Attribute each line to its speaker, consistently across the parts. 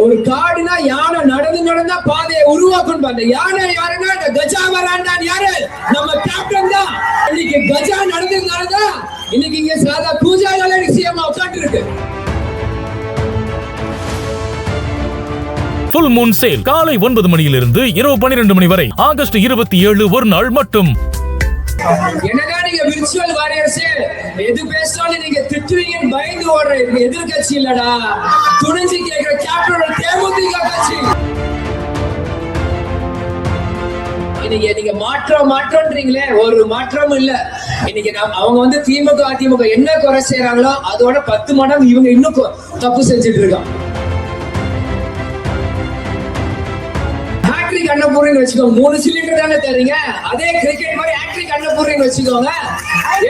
Speaker 1: ஒரு காடுனா யானை நடந்து நடந்தா பாதையை உருவாக்கும். அந்த யானை யாருன்னா கஜா வராண்டான் யாரு? நம்ம கேப்டன் தான். இன்னைக்கு கஜா நடந்ததுனாலதான் இன்னைக்கு இங்க சாதா பூஜால சிஎம் உட்காந்து இருக்கு.
Speaker 2: ஃபுல் மூன் சேல் காலை 9 மணியிலிருந்து இரவு 12 மணி வரை ஆகஸ்ட் 27 ஒரு நாள் மட்டும்.
Speaker 1: என்னதான் நீங்க விர்ச்சுவல் வாரியர்ஸ் எது பேசினாலும் நீங்க திட்டுவீங்கன்னு பயந்து ஓடுற எதிர்கட்சி இல்லடா, துணிஞ்சு கேட்கிற கேப்டன் தேமுதிக கட்சி. இன்னைக்கு நீங்க மாற்றம்ன்றீங்களே, ஒரு மாற்றமும் இல்ல. இன்னைக்கு அவங்க வந்து திமுக அதிமுக என்ன குறை செய்யறாங்களோ அதோட 10 மடங்கு இவங்க இன்னும் தப்பு செஞ்சுட்டு இருக்காங்க. ஹேட்ரிக் அன்னபூர்ணின்னு வச்சுக்கோங்க, 3 சிலிண்டர் தானே தரீங்க. அதே கிரிக்கெட் மாதிரி ஹேட்ரிக் அன்னபூர்ணின்னு வச்சுக்கோங்க.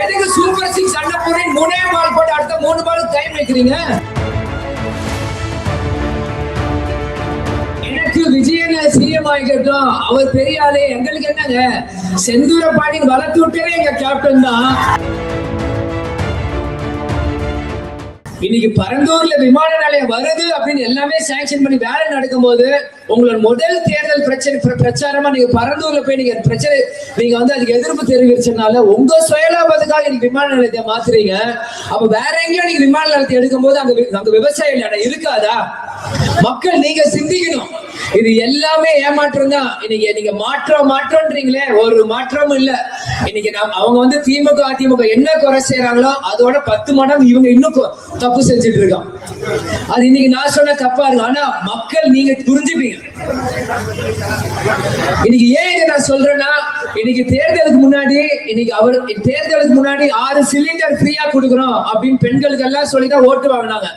Speaker 1: எதுக்கு சூப்பர் 6 அன்னபூர்ணி 3 பால் போட்டு அடுத்த 3 பாலுக்கு டைம் வைக்கிறீங்க? எனக்கு விஜயன் சிஎம் ஆகிட்டோம், அவர் பெரிய ஆளு, எங்களுக்கு என்னங்க செந்தூர பாண்டியன் வளர்த்து விட்டே எங்க கேப்டன் தான். இன்னைக்கு பரந்தூர்ல விமான நிலையம் வருது அப்படின்னு எல்லாமே சாங்ஷன் பண்ணி வேலை நடக்கும் போது உங்களோட முதல் தேர்தல் பிரச்சாரமா நீங்க பரந்தூர்ல போய் நீங்க பிரச்சனை நீங்க வந்து அதுக்கு எதிர்ப்பு தெரிவிச்சனால உங்க சுயலாபத்துக்காக இன்னைக்கு விமான நிலையத்தை மாத்துறீங்க. அப்ப வேற எங்கேயும் நீங்க விமான நிலையத்தை எடுக்கும் போது அங்க விவசாயிகள் இருக்காதா? மக்கள் நீங்க சிந்திக்கணும். இது எல்லாமே ஏமாற்றம் தான். இன்னைக்கு நீங்க மாற்றம்ன்றீங்களே, ஒரு மாற்றமும் இல்ல. இன்னைக்கு அவங்க வந்து திமுக அதிமுக என்ன குறை செய்யறாங்களோ அதோட 10 மடங்கு இவங்க இன்னும் தப்பு செஞ்சுட்டு இருக்காங்க. அது இன்னைக்கு நான் சொன்ன தப்பா இருக்கு, ஆனா மக்கள் நீங்க புரிஞ்சுப்பீங்க. இன்னைக்கு ஏன் இதை நான் சொல்றேன்னா, இன்னைக்கு தேர்தலுக்கு முன்னாடி 6 சிலிண்டர் ஃப்ரீயா கொடுக்குறோம் அப்படின்னு பெண்களுக்கு எல்லாம் சொல்லிதான் ஓட்டு வாங்கினாங்க.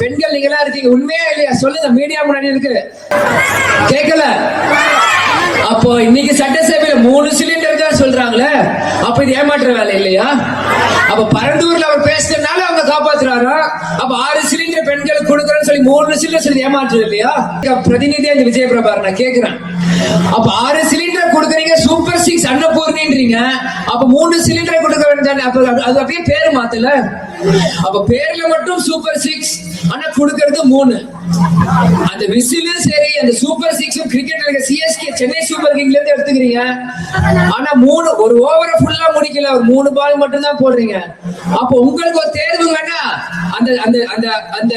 Speaker 1: பெண்கள் நீங்க எல்லாம் இருக்கீங்க, உண்மையா இல்லையா சொல்லுங்க? மீடியா முன்னாடி இருக்கு, கேட்கல. அப்போ இன்னைக்கு சட்டசபையில 3 சிலிண்டர் தான் சொல்றாங்களே, அப்ப இது ஏமாற்ற வேலை இல்லையா? அப்ப பரந்தூர்ல அவர் பேசுறதுனால அவங்க காப்பாத்துறாரா? அப்ப 6 சிலிண்டர் பெண்களுக்கு கொடுக்கறேன்னு சொல்லி 3 சிலிண்டர் சொல்லி ஏமாற்றது இல்லையா? பிரதிநிதியா இந்த விஜய பிரபாகர் நான் கேக்குறேன். அப்ப 6 சிலிண்டர் கொடுக்குறீங்க, சூப்பர் 6 அன்னபூர்ணின்றீங்க, அப்ப 3 சிலிண்டர் கொடுக்க வேண்டியதானே? அப்ப அது அப்படியே பேரு மாத்தல. அப்ப பேர்ல மட்டும் சூப்பர் 6 ஆனா கொடுக்கறது 3. அந்த விசிலும் சரி, அந்த சூப்பர் 6 கிரிக்கெட்ல சிஎஸ்கே சென்னை சூப்பர் கிங்ல இருந்து எடுத்துக்கிறீங்க. ஆனா 3 ஒரு ஓவரை ஃபுல்லா முடிக்கல, ஒரு 3 பால் மட்டும் தான் போடுறீங்க. அப்ப உங்களுக்கு ஒரு தேர்வு வேணா, அந்த அந்த அந்த அந்த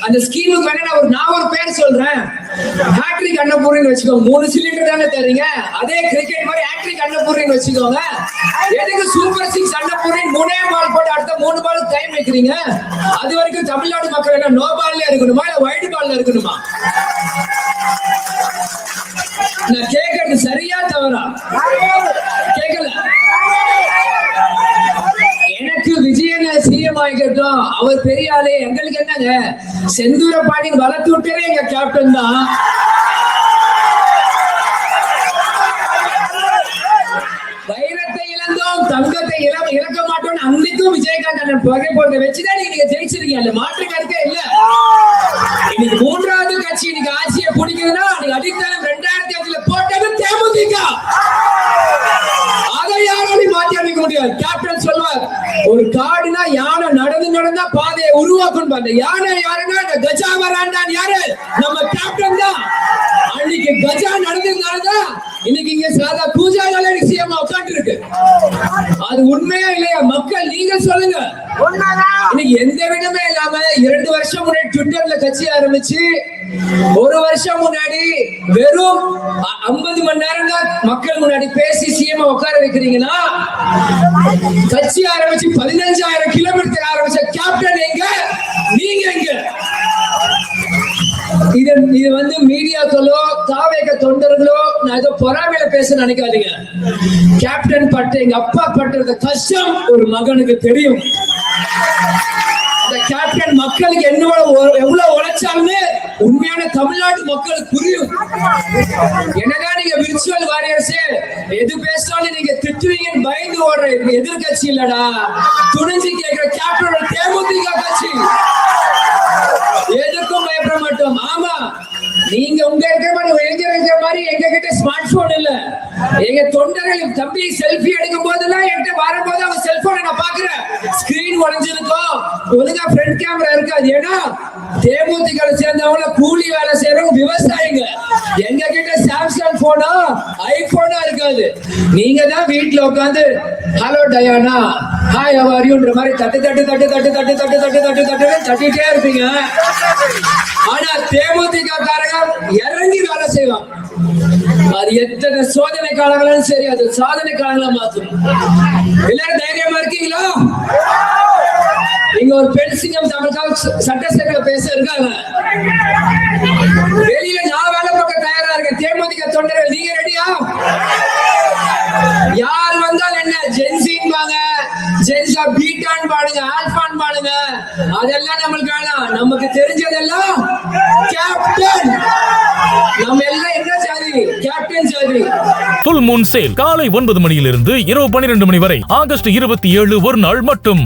Speaker 1: அந்த ஸ்கீமுக்கு வேணா நான் ஒரு பேர் சொல்றேன். ஹேட்ரிக் அன்னபூர்ணின்னு வச்சுக்கோங்க, 3 சிலிண்டர் தானே தரீங்க. அதே கிரிக்கெட் மாதிரி ஹேட்ரிக் அன்னபூர்ணின்னு வச்சுக்கோங்க. எதுக்கு சூப்பர் 6 அன்னபூர்ணி 3 பால் போட்டு அடுத்த 3 பாலுக்கு டைம் வைக்கிறீங்க? அது வரைக்கும் தமிழ்நாடு மக்கள் என்ன நோ பால்ல இருக்கணுமா இல்ல வைட் பால்ல இருக்கணுமா? நான் கேட்கறது சரியா தவறா? கேட்கல. எனக்கு விஜயன் சிஎம் ஆகிட்டோம், அவர் பெரிய ஆளு, எங்களுக்கு என்னங்க செந்தூர பாண்டியன் வளர்த்து விட்டே எங்க கேப்டன் தான். வைரத்தை இழந்தோம், தங்கத்தை இழக்க மாட்டோம். அன்னைக்கும் விஜயகாந்த் அண்ணன் புகை போட்டு வச்சுதான் நீங்க ஜெயிச்சிருக்கீங்க, மாற்று கருத்தே இல்ல. இன்னைக்கு 3வது கட்சி இன்னைக்கு ஆட்சியை பிடிக்குதுன்னா நீங்க அடித்தாலும் 2005 போட்டது தேமுதிக. அதை யாராலையும் மாற்றி அமைக்க முடியாது. கேப்டன் சொல்வார், ஒரு காடுனா யானை நடந்து நடந்தா பாதையை உருவாக்கும். அந்த யானை யாருன்னா கஜா வராண்டான் யாரு? நம்ம கேப்டன் தான். அன்னைக்கு கஜா நடந்ததுனாலதான் இன்னைக்கு இங்க சாதா பூஜால சிஎம் உட்காந்து இருக்கு. அது உண்மையா இல்லையா? மக்கள் நீங்க சொல்லுங்க. இன்னைக்கு எந்த விடமே இல்லாம 2 வருஷம் முன்னாடி ட்விட்டர்ல கட்சி ஆரம்பிச்சு 1 வருஷம் முன்னாடி வெறும் 50 மணி நேரம் தான் மக்கள் முன்னாடி பேசி சிஎம் உட்கார வைக்கிறீங்கன்னா, கட்சி ஆரம்பிச்சு 15,000 கிலோமீட்டர் ஆரம்பிச்ச கேப்டன் எங்க? நீங்க எங்க? இது வந்து மீடியாக்களோ தாவேக தொண்டர்களோ நான் ஏதோ பொறாமையில பேச நினைக்காதீங்க. கேப்டன் பட்ட எங்க அப்பா பட்டத கஷ்டம் ஒரு மகனுக்கு தெரியும். இந்த கேப்டன் மக்களுக்கு எவ்வளவு உழைச்சாலுமே உண்மையான தமிழ்நாட்டு மக்களுக்கு புரியும். என்னதான் நீங்க விர்ச்சுவல் வாரியர்ஸ் எது பேசினாலும் நீங்க திட்டுவீங்கன்னு பயந்து ஓடுற எதிர்கட்சி இல்லடா, துணிஞ்சு கேட்கிற கேப்டன் தேமுதிக கட்சி. எதுக்கும் பயப்பட மாட்டோம். ஆமா, நீங்க உங்க இருக்கிற மாதிரி எங்க கிட்ட ஸ்மார்ட் போன் இல்ல. எங்க தொண்டர்கள் தம்பி செல்ஃபி எடுக்கும் போதெல்லாம் என்கிட்ட வரும்போது அவங்க செல்போனை நான் பாக்குறேன், ஸ்கிரீன் உடைஞ்சிருக்கும், ஒழுங்கா ஃப்ரண்ட் கேமரா இருக்காது. ஏன்னா தேமுதிக சேர்ந்தவங்கள கூலி வேலை செய்யற ஐபோனா ஐபோனா இருக்காது. நீங்க தான் வீட்டுல உட்காந்து hello Diana hi how are யூன்ற மாதிரி தட்டு தட்டு தட்டு தட்டு தட்டு தட்டு தட்டு தட்டு தட்டு தட்டிட்டே இருப்பீங்க. ஆனா தேமுதிக காரங்க இறங்கி வேலை செய்வாங்க. அது எத்தனை சோதனை காலங்களும் சரி, அது சாதனை காலங்களா மாத்தும். எல்லாரும் தைரியமா இருக்கீங்களா? இங்க ஒரு பெண் சிங்கம் தமிழ்காக சட்டசபையில பேச இருக்காங்க. வெளியில நான் வேலை பார்க்க தயாரா இருக்கேன். தேமுதிக தொண்டர்கள் நீங்க ரெடியா? யார் வந்தால் என்ன ஜென்சின் வாங்க, ஜென்சா பீட்டான் பாடுங்க, ஆல்பான் பாடுங்க, அதெல்லாம் நம்மளுக்கு வேணாம். நமக்கு தெரிஞ்சதெல்லாம் கேப்டன். நம்ம எல்லாம் என்ன சாதி? கேப்டன் சாதி.
Speaker 2: ஃபுல் மூன் சேல் காலை 9 மணியிலிருந்து இரவு 12 மணி வரை ஆகஸ்ட் 27 ஒரு நாள் மட்டும்.